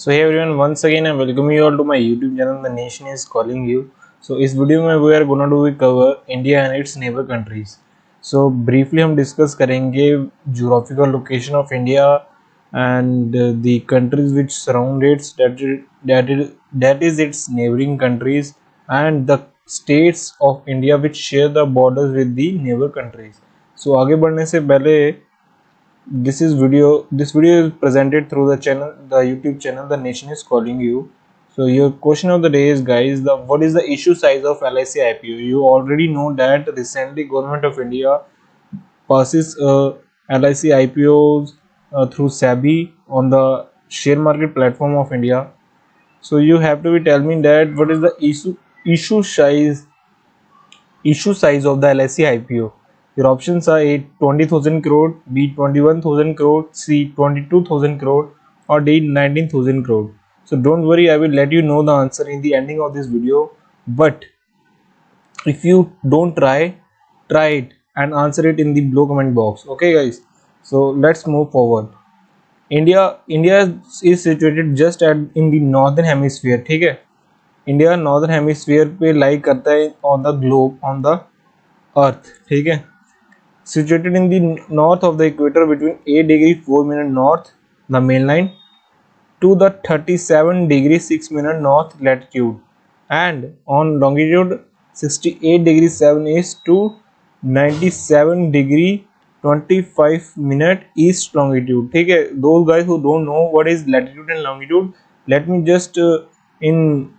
So hey everyone, once again I welcome you all to my YouTube channel. The nation is calling you. So इस video में we are gonna do we cover India and its neighbor countries. So briefly हम discuss करेंगे geographical location of India and the countries which surround it, that is its neighboring countries, and the states of India which share the borders with the neighbor countries. So आगे बढ़ने से पहले this video is presented through the YouTube channel The Nation is Calling You. So your question of the day is, guys, what is the issue size of LIC IPO? You already know that recently government of India passes LIC IPOs through SEBI on the share market platform of India. So you have to tell me that what is the issue size of the LIC IPO. Your options are A 20,000 crore, B 21,000 crore, C 22,000 crore, or D 19,000 crore. So don't worry, I will let you know the answer in the ending of this video. But if you don't try it and answer it in the below comment box. Okay guys, so let's move forward. India is situated just in the northern hemisphere. ठीक है, India northern hemisphere पे लाई करता है on the globe, on the earth. ठीक है, situated in the north of the equator between 8 degree 4 minute north the main line to the 37 degree 6 minute north latitude, and on longitude 68 degree 7 east to 97 degree 25 minute east longitude. ठीक है, those guys who don't know what is latitude and longitude, let me just in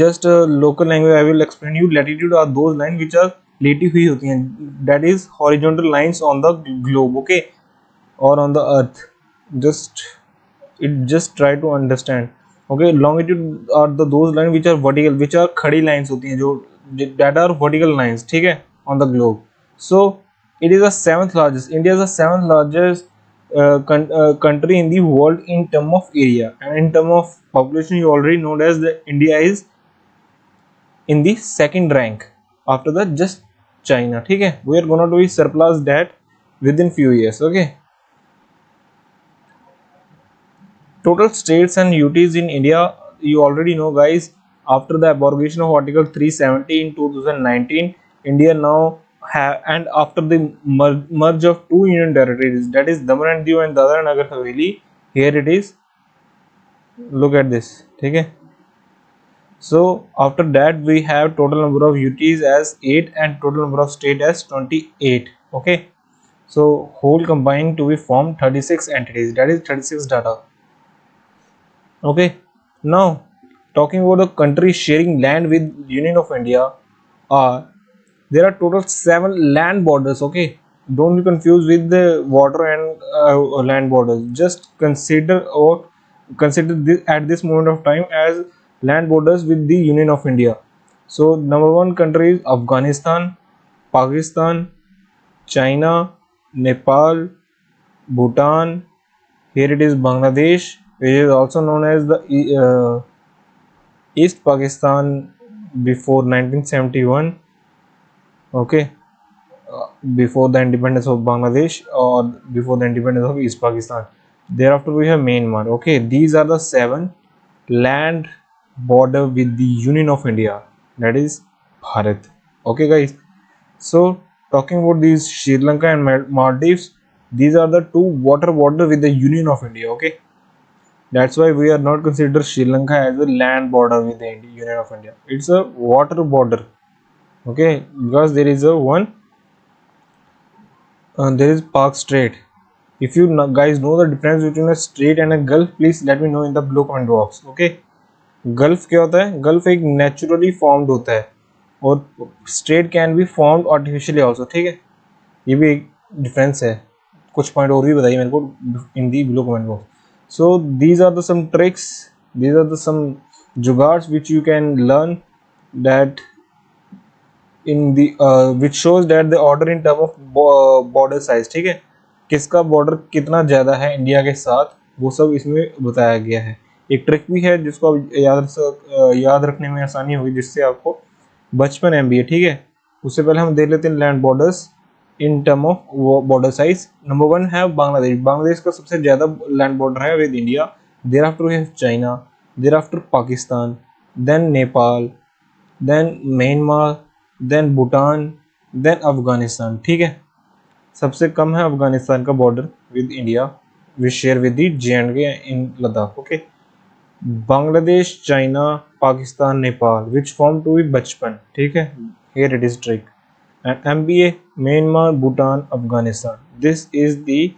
just a local language I will explain you. Latitude are those lines which are लेटी हुई होती हैं, that is horizontal lines on the globe, okay, or on the earth. Just try to understand. Okay, longitude are those lines which are vertical, which are खड़ी lines होती हैं, जो that are vertical lines, ठीक है, on the globe. So it is the seventh largest. India is the seventh largest country in the world in term of area, and in term of population you already know as the India is in the second rank after the just China. ठीक है, we are gonna do surplus that within few years. Okay, total states and UTs in India you already know, guys. After the abrogation of Article 370 in 2019, India now have, and after the merge of two union territories, that is Daman and Diu and Dadra and Nagar Haveli. Here it is. Look at this. ठीक है. So after that we have total number of UTs as 8 and total number of state as 28. Okay, so whole combined to be formed 36 entities, that is 36 data. Okay, now talking about the countries sharing land with Union of India, there are total 7 land borders. Okay, don't be confused with the water and land borders. Just consider this at this moment of time as land borders with the Union of India. So number one country is Afghanistan, Pakistan, China, Nepal, Bhutan. Here it is Bangladesh, which is also known as the East Pakistan before 1971. Okay, before the independence of Bangladesh or before the independence of East Pakistan. Thereafter we have Myanmar. Okay, these are the 7 land border with the Union of India, that is Bharat. Okay guys, so talking about these Sri Lanka and Maldives, these are the 2 water border with the Union of India. Okay, that's why we are not consider Sri Lanka as a land border with the Union of India. It's a water border. Okay, because there is a one there is Park Strait. If you guys know the difference between a strait and a gulf, please let me know in the below comment box. Okay, gulf क्या होता है? Gulf एक naturally formed होता है और straight can be formed artificially also. ठीक है, ये भी एक डिफरेंस है. कुछ पॉइंट और भी बताइए मेरे को in the below comment box. So these are the some tricks, these are the some jugaads which you can learn that in the which shows that the order in term of border size. ठीक है, किसका border कितना ज़्यादा है India के साथ, वो सब इसमें बताया गया है. एक ट्रिक भी है जिसको आप याद रखने में आसानी होगी, जिससे आपको बचपन MBA. ठीक है, उससे पहले हम देख लेते हैं land borders in term of border size. Number 1 है बांग्लादेश. बांग्लादेश का सबसे ज़्यादा लैंड बॉर्डर है with India thereafter we have China, thereafter Pakistan, then Nepal, then Myanmar, then Bhutan, then Afghanistan. ठीक है, सबसे कम है अफगानिस्तान का border with India, we share with the J&K in Ladakh. Okay, Bangladesh, China, Pakistan, Nepal which form to be Bachpan. ठीक है, here it is trick. And MBA, Myanmar, Bhutan, Afghanistan. This is the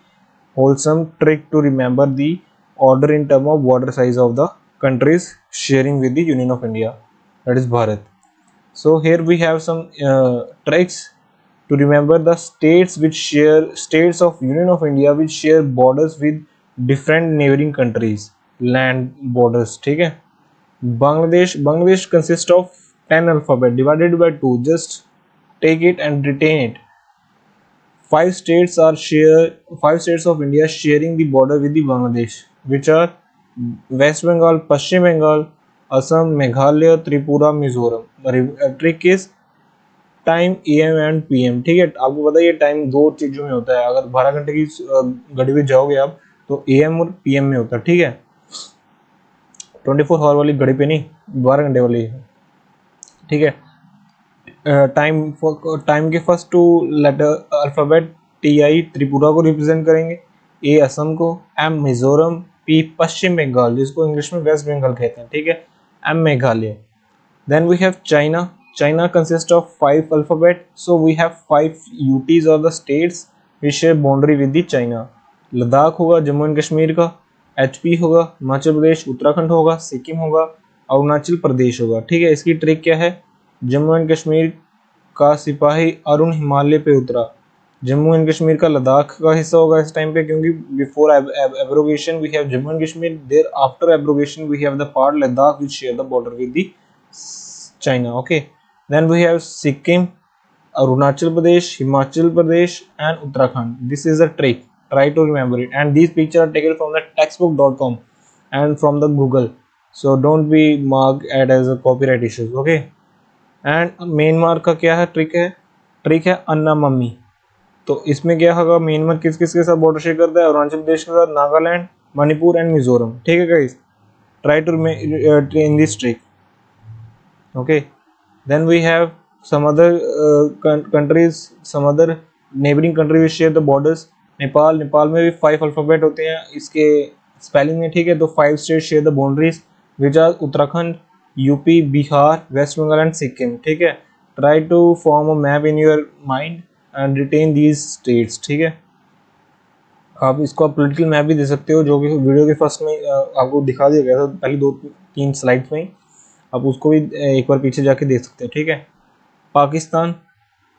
wholesome trick to remember the order in term of border size of the countries sharing with the Union of India, that is Bharat. So here we have some tricks to remember the states of Union of India which share borders with different neighboring countries, land borders. ठीक है, Bangladesh consists of 10 alphabet divided by 2. Just take it and retain it. Five states of India sharing the border with the Bangladesh, which are West Bengal, Paschim Bengal, Assam, Meghalaya, Tripura, Mizoram. The trick is time AM and PM. ठीक है, आपको पता है ये time दो चीजों में होता है. अगर 12 घंटे की गाड़ी में जाओगे आप तो AM और PM में होता है. ठीक है, 24 आवर वाली घड़ी पे नहीं, 12 घंटे वाली. ठीक है, टाइम के first two letter alphabet TI Tripura को रिप्रेजेंट करेंगे, A असम को, M मिजोरम, P पश्चिम बंगाल जिसको इंग्लिश में वेस्ट बंगाल कहते हैं. ठीक है, M Meghalaya. Then we have China. China consists of 5 alphabet, so we have 5 UTs or the states which share boundary with the China. Ladakh होगा जम्मू एंड कश्मीर का, HP होगा हिमाचल प्रदेश, उत्तराखंड होगा, सिक्किम होगा, अरुणाचल प्रदेश होगा. ठीक है, इसकी ट्रिक क्या है, जम्मू एंड कश्मीर का सिपाही अरुण हिमालय पे उतरा. जम्मू एंड कश्मीर का लद्दाख का हिस्सा होगा इस टाइम पे, क्योंकि before abrogation we have Jammu and Kashmir, thereafter abrogation we have the part Ladakh which share the border with the China. Okay, then we have Sikkim, Arunachal Pradesh, Himachal Pradesh and Uttarakhand. This is a trick, try to remember it, and these pictures are taken from the textbook.com and from the Google, so don't be marked as a copyright issues. Okay, and Myanmar का क्या है trick है अन्ना mummy. तो इसमें क्या होगा, Myanmar किस किस के साथ बॉर्डर शेयर करता है, अरुणाचल प्रदेश के साथ, नागालैंड, मणिपुर एंड मिजोरम. ठीक है guys, try to in this trick. Okay, then we have some other countries, some other neighboring countries which share the borders. Nepal में भी 5 अल्फाबेट होते हैं इसके स्पेलिंग में. ठीक है, तो 5 state share the boundaries which are Uttarakhand, UP, Bihar, West Bengal and Sikkim. ठीक है, try to form a map in your mind and retain these states. ठीक है, आप इसको पॉलिटिकल मैप भी दे सकते हो, जो कि वीडियो के फर्स्ट में आपको दिखा दिया गया था पहले 2-3 स्लाइड्स में. आप उसको भी एक बार पीछे जाके देख सकते हैं. ठीक है, पाकिस्तान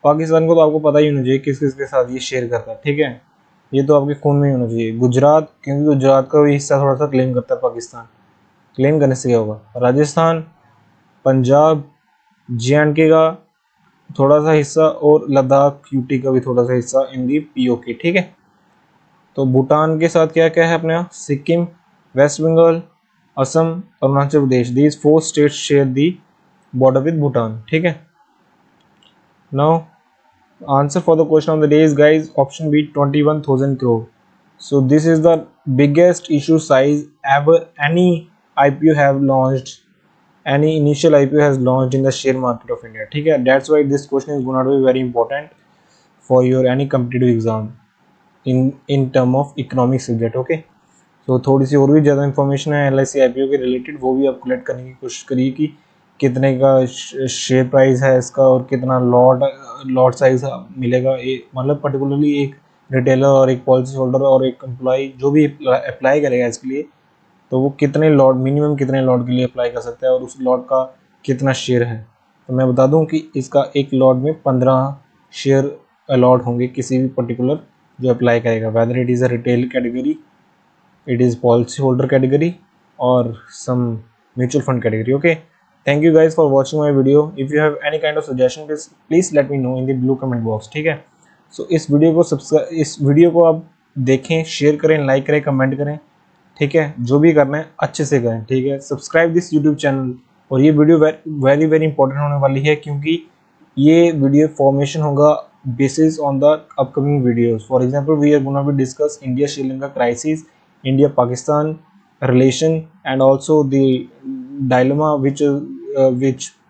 को तो आपको पता ही होना चाहिए किस किस के साथ ये शेयर करता है. ठीक है, ये तो आपके खून में ही होना चाहिए. गुजरात, क्योंकि गुजरात का भी हिस्सा थोड़ा सा क्लेम करता है पाकिस्तान. क्लेम करने से क्या होगा, राजस्थान, पंजाब, J&K का थोड़ा सा हिस्सा और लद्दाख UT का भी थोड़ा सा हिस्सा इन दी POK. ठीक है, तो भूटान के साथ क्या क्या है अपने यहाँ, Sikkim, West Bengal, Assam, Arunachal Pradesh. These 4 states share the border with Bhutan. ठीक है, now answer for the question of the day is guys option B 21,000 crore. So this is the biggest issue size ever any IPO have launched, any initial IPO has launched in the share market of India. ठीक है, that's why this question is going to be very important for your any competitive exam in term of economic subject. Okay, तो थोड़ी सी और भी ज़्यादा information है LIC IPO के related, वो भी आप कलेक्ट करने की कोशिश करिए कि कितने का शेयर प्राइस है इसका और कितना लॉट साइज मिलेगा. मतलब पर्टिकुलरली एक रिटेलर और एक पॉलिसी होल्डर और एक एम्प्लॉय जो भी अप्लाई करेगा इसके लिए, तो वो कितने लॉट, मिनिमम कितने लॉट के लिए अप्लाई कर सकता है और उस लॉट का कितना शेयर है. तो मैं बता दूं कि इसका एक लॉट में 15 शेयर अलॉट होंगे किसी भी पर्टिकुलर जो अप्लाई करेगा, whether it is a retail category, it is policy holder category or some mutual fund category. Okay, thank you guys for watching my video. If you have any kind of suggestion, please let me know in the blue comment box. ठीक है, so इस video को आप देखें, share करें, like करें, comment करें. ठीक है, जो भी करना है अच्छे से करें. ठीक है, सब्सक्राइब दिस यूट्यूब चैनल. और ये वीडियो वेरी वेरी इंपॉर्टेंट होने वाली है, क्योंकि ये वीडियो फॉर्मेशन होगा basis on the upcoming videos. For example we are gonna be discuss India Sri Lanka crisis, India Pakistan, relation, and also the dilemma which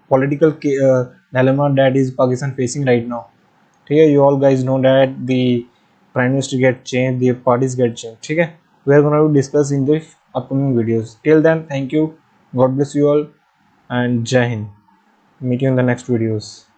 political dilemma that is Pakistan facing right now. ठीक है, you all guys know that the prime minister get changed, the parties get changed. ठीक है, we are going to discuss in the upcoming videos. Till then, thank you, God bless you all, and Jai Hind. Meet you in the next videos.